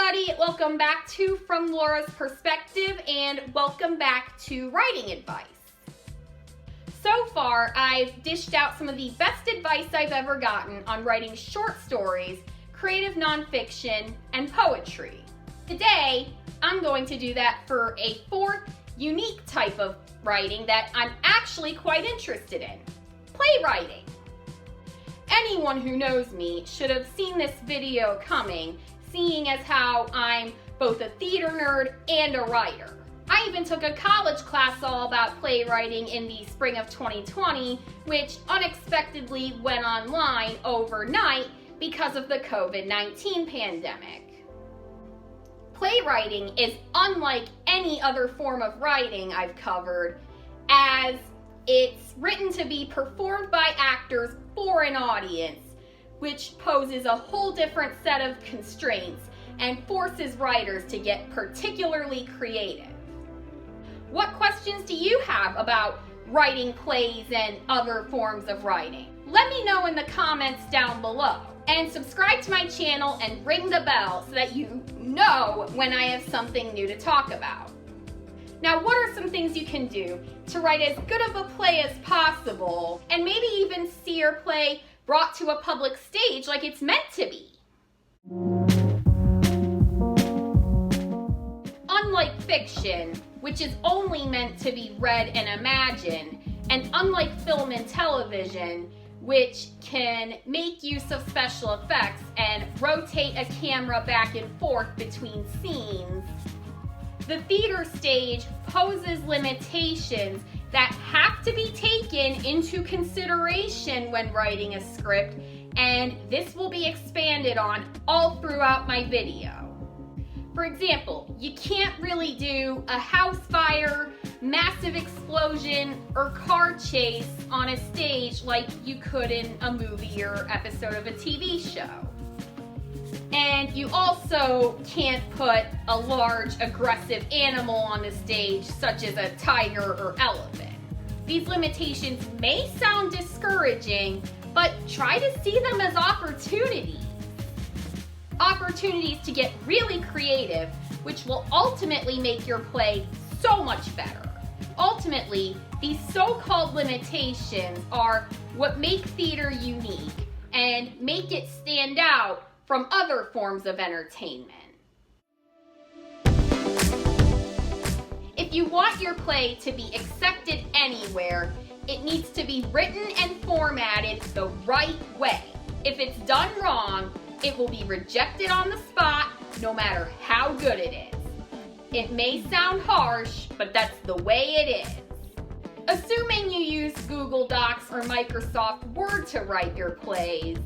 everybody, welcome back to From Laura's Perspective and welcome back to Writing Advice. So far, I've dished out some of the best advice I've ever gotten on writing short stories, creative nonfiction, and poetry. Today, I'm going to do that for a fourth unique type of writing that I'm actually quite interested in, playwriting. Anyone who knows me should have seen this video coming, seeing as how I'm both a theater nerd and a writer. I even took a college class all about playwriting in the spring of 2020, which unexpectedly went online overnight because of the COVID-19 pandemic. Playwriting is unlike any other form of writing I've covered, as it's written to be performed by actors for an audience, which poses a whole different set of constraints and forces writers to get particularly creative. What questions do you have about writing plays and other forms of writing? Let me know in the comments down below. And subscribe to my channel and ring the bell so that you know when I have something new to talk about. Now, what are some things you can do to write as good of a play as possible and maybe even see your play brought to a public stage like it's meant to be? Unlike fiction, which is only meant to be read and imagined, and unlike film and television, which can make use of special effects and rotate a camera back and forth between scenes, the theater stage poses limitations that have to be taken into consideration when writing a script, and this will be expanded on all throughout my video. For example, you can't really do a house fire, massive explosion, or car chase on a stage like you could in a movie or episode of a TV show. And you also can't put a large, aggressive animal on the stage, such as a tiger or elephant. These limitations may sound discouraging, but try to see them as opportunities. Opportunities to get really creative, which will ultimately make your play so much better. Ultimately, these so-called limitations are what make theater unique and make it stand out from other forms of entertainment. If you want your play to be accepted anywhere, it needs to be written and formatted the right way. If it's done wrong, it will be rejected on the spot, no matter how good it is. It may sound harsh, but that's the way it is. Assuming you use Google Docs or Microsoft Word to write your plays,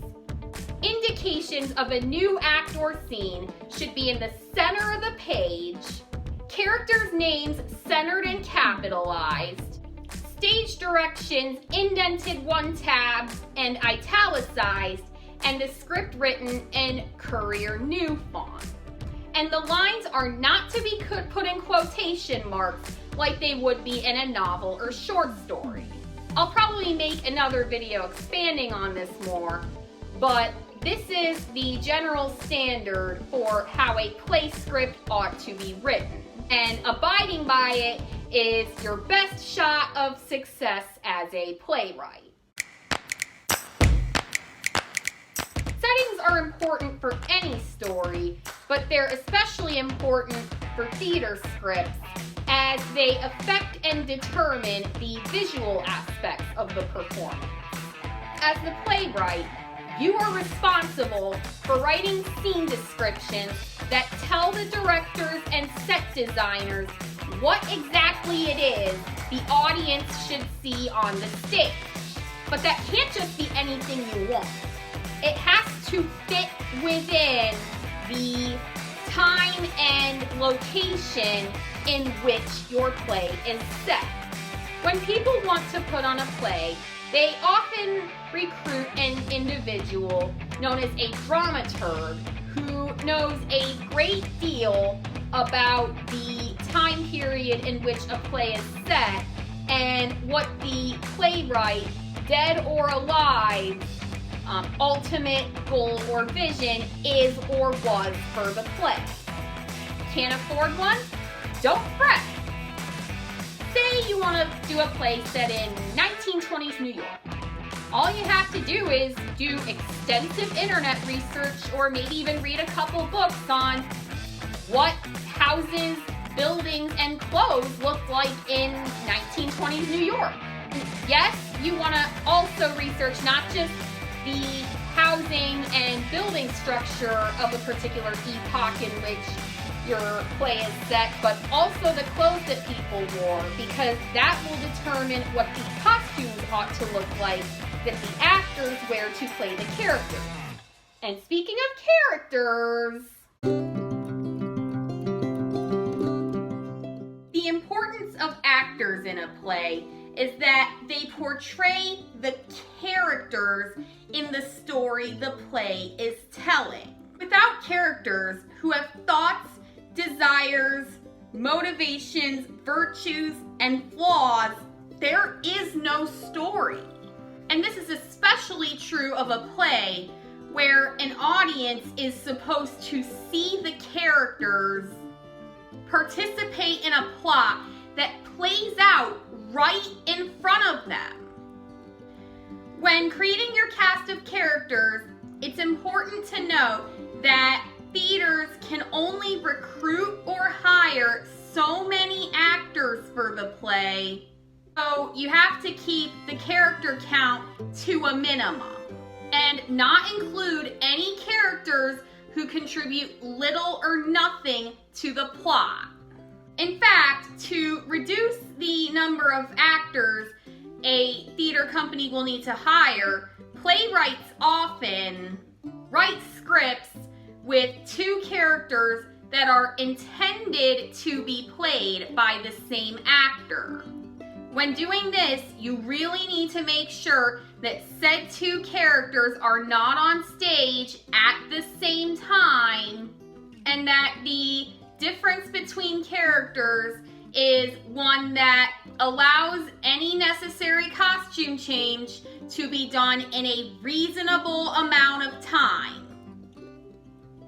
indications of a new act or scene should be in the center of the page, characters' names centered and capitalized, stage directions indented one tab and italicized, and the script written in Courier New font. And the lines are not to be put in quotation marks like they would be in a novel or short story. I'll probably make another video expanding on this more, but this is the general standard for how a play script ought to be written. And abiding by it is your best shot of success as a playwright. Settings are important for any story, but they're especially important for theater scripts as they affect and determine the visual aspects of the performance. As the playwright, you are responsible for writing scene descriptions that tell the directors and set designers what exactly it is the audience should see on the stage. But that can't just be anything you want. It has to fit within the time and location in which your play is set. When people want to put on a play, they often recruit an individual known as a dramaturg who knows a great deal about the time period in which a play is set and what the playwright, dead or alive, ultimate goal or vision is or was for the play. Can't afford one? Don't fret. Say you want to do a play set in 1920s New York. All you have to do is do extensive internet research or maybe even read a couple books on what houses, buildings, and clothes look like in 1920s New York. Yes, you want to also research not just the housing and building structure of a particular epoch in which your play is set, but also the clothes that people wore, because that will determine what the costumes ought to look like that the actors wear to play the characters. And speaking of characters, the importance of actors in a play is that they portray the characters in the story the play is telling. Without characters who have thoughts, desires, motivations, virtues, and flaws, there is no story. And this is especially true of a play where an audience is supposed to see the characters participate in a plot that plays out right in front of them. When creating your cast of characters, it's important to note that theaters can only recruit or hire so many actors for the play, so you have to keep the character count to a minimum and not include any characters who contribute little or nothing to the plot. In fact, to reduce the number of actors a theater company will need to hire, playwrights often write scripts with two characters that are intended to be played by the same actor. When doing this, you really need to make sure that said two characters are not on stage at the same time, and that the difference between characters is one that allows any necessary costume change to be done in a reasonable amount of time.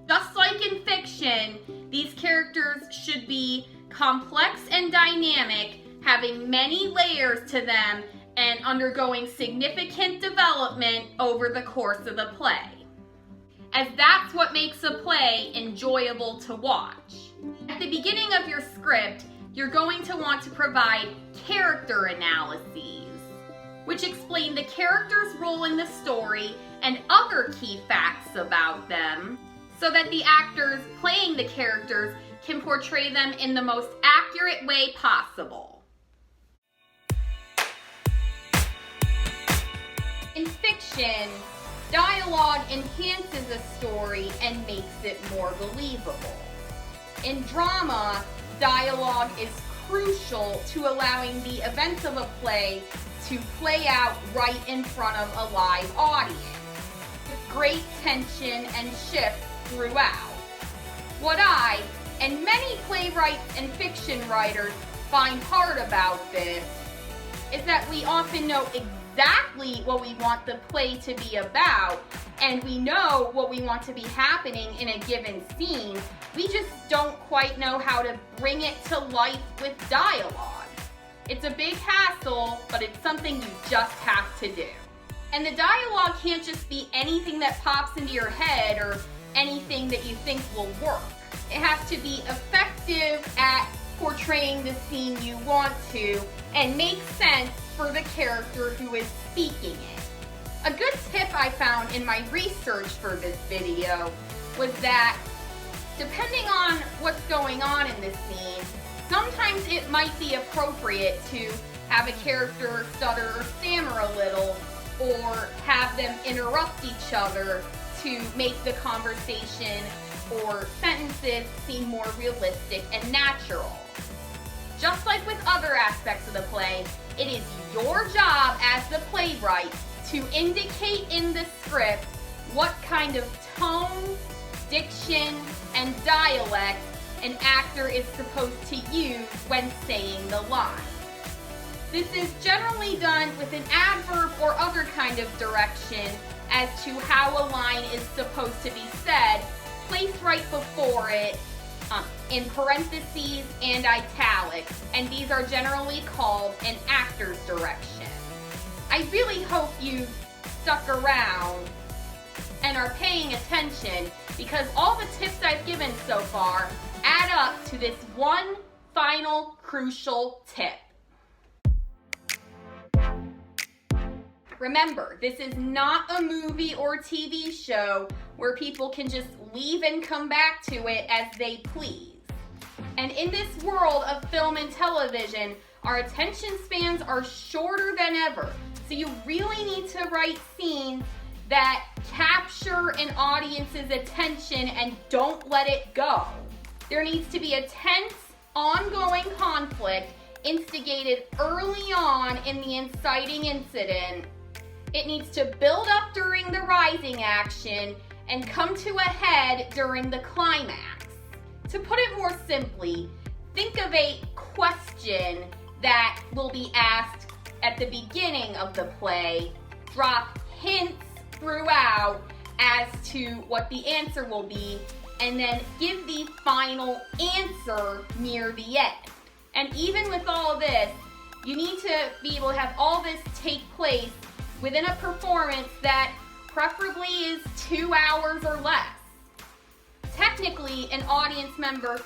Just like in fiction, these characters should be complex and dynamic, having many layers to them and undergoing significant development over the course of the play, as that's what makes a play enjoyable to watch. At the beginning of your script, you're going to want to provide character analyses, which explain the character's role in the story and other key facts about them, so that the actors playing the characters can portray them in the most accurate way possible. In fiction, dialogue enhances a story and makes it more believable. In drama, dialogue is crucial to allowing the events of a play to play out right in front of a live audience, with great tension and shift throughout. What I, and many playwrights and fiction writers, find hard about this is that we often know exactly what we want the play to be about, and we know what we want to be happening in a given scene. We just don't quite know how to bring it to life with dialogue. It's a big hassle, but it's something you just have to do. And the dialogue can't just be anything that pops into your head or anything that you think will work. It has to be effective at portraying the scene you want to and make sense for the character who is speaking it. A good tip I found in my research for this video was that depending on what's going on in this scene, sometimes it might be appropriate to have a character stutter or stammer a little, or have them interrupt each other to make the conversation or sentences seem more realistic and natural. Just like with other aspects of the play, it is your job as the playwright to indicate in the script what kind of tone, diction, and dialect an actor is supposed to use when saying the line. This is generally done with an adverb or other kind of direction as to how a line is supposed to be said, placed right before it, in parentheses and italics, and these are generally called an actor's direction. I really hope you've stuck around and are paying attention, because all the tips I've given so far add up to this one final crucial tip. Remember, this is not a movie or TV show where people can just leave and come back to it as they please. And in this world of film and television, our attention spans are shorter than ever. So you really need to write scenes that capture an audience's attention and don't let it go. There needs to be a tense, ongoing conflict instigated early on in the inciting incident. It needs to build up during the rising action and come to a head during the climax. To put it more simply, think of a question that will be asked at the beginning of the play, drop hints throughout as to what the answer will be, and then give the final answer near the end. And even with all of this, you need to be able to have all this take place within a performance that preferably is 2 hours or less. Technically, an audience member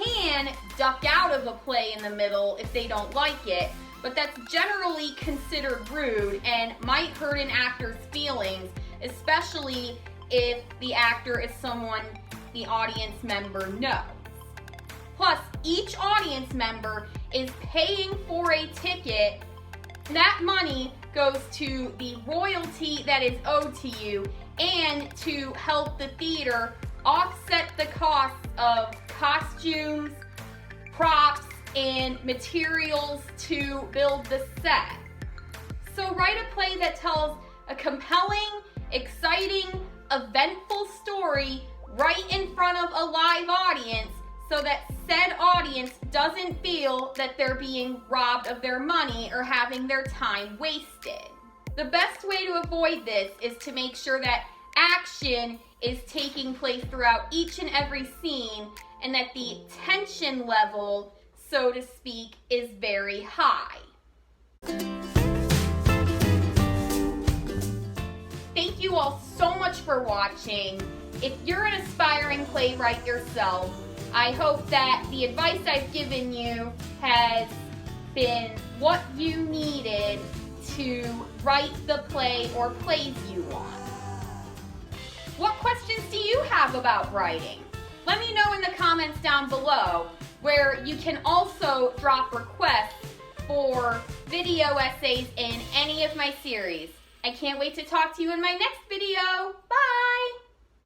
can duck out of a play in the middle if they don't like it, but that's generally considered rude and might hurt an actor's feelings, especially if the actor is someone the audience member knows. Plus, each audience member is paying for a ticket. That money goes to the royalty that is owed to you and to help the theater offset the costs of costumes, props, and materials to build the set. So write a play that tells a compelling, exciting, eventful story right in front of a live audience so that said audience doesn't feel that they're being robbed of their money or having their time wasted. The best way to avoid this is to make sure that action is taking place throughout each and every scene and that the tension level, so to speak, is very high. Thank you all so much for watching. If you're an aspiring playwright yourself, I hope that the advice I've given you has been what you needed to write the play or plays you want. What questions do you have about writing? Let me know in the comments down below, where you can also drop requests for video essays in any of my series. I can't wait to talk to you in my next video. Bye!